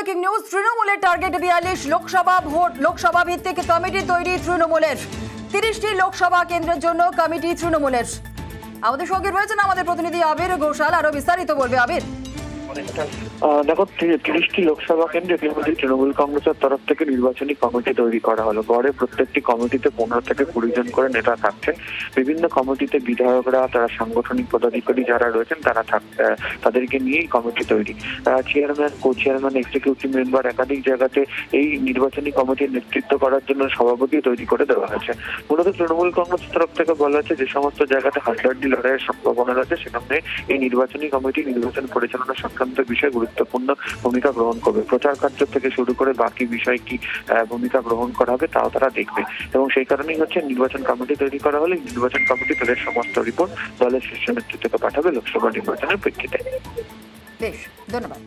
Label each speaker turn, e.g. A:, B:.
A: Breaking news, তৃণমূলের target 42 Lok Sabha ভিত্তিক committee তৈরি তৃণমূলের। 30টি লোকসভা কেন্দ্রের জন্য কমিটি তৃণমূলের। আমাদের সঙ্গে রয়েছেন আমাদের প্রতিনিধি আবির ঘোষাল, আরো বিস্তারিত বলবে আবির।
B: দেখো, 30টি লোকসভা কেন্দ্রে ইতিমধ্যে তৃণমূল কংগ্রেসের তরফ থেকে নির্বাচনী কমিটি তৈরি করা হলো। গড়ে প্রত্যেকটি কমিটিতে 15 থেকে 20 জন করে নেতা থাকছেন। বিভিন্ন কমিটিতে বিধায়করা, তারা সাংগঠনিক পদাধিকারী যারা রয়েছেন তারা তাদেরকে নিয়েই কমিটি তৈরি। Chairman, co chairman, executive member একাধিক জায়গাতে এই নির্বাচনী কমিটির নেতৃত্ব করার জন্য সভাপতি তৈরি করে দেওয়া হয়েছে। মূলত তৃণমূল কংগ্রেসের তরফ থেকে বলা হচ্ছে যে সমস্ত জায়গাতে হাড্ডাহাড্ডি লড়াইয়ের সম্ভাবনা রয়েছে সেখানে এই নির্বাচনী কমিটি নির্বাচন পরিচালনা সংক্রান্ত বিষয়ে গুরুত্বপূর্ণ ভূমিকা গ্রহণ করবে। প্রচার কার্য থেকে শুরু করে বাকি বিষয় কি ভূমিকা গ্রহণ করা হবে তাও তারা দেখবে, এবং সেই কারণেই হচ্ছে নির্বাচন কমিটি তৈরি করা হলে নির্বাচন কমিটি তাদের সমস্ত রিপোর্ট দলের শীর্ষ নেতৃত্বকে পাঠাবে লোকসভা নির্বাচনের প্রেক্ষিতে।
A: বেশ, ধন্যবাদ।